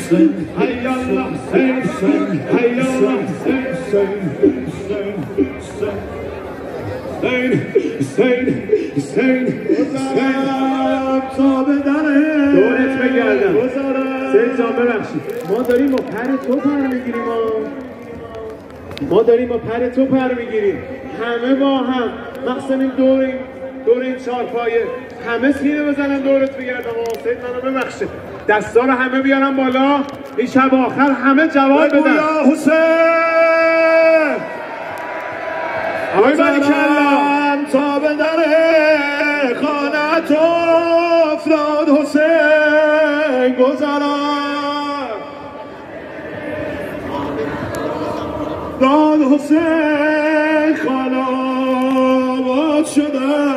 تا به دره دورت بگردم سید جان ببخشید ما داریم با پر تو پر میگیریم همه با هم مخصوصا این دور این چارپایه همه سینه بزنن دورت بگردم سید منو ببخشید دستا رو همه بیارن بالا این شب آخر همه جواب بدن یا حسین آقای باریکلا تا به در خانه تو افتاد حسین گذران داد حسین خانه آباد شده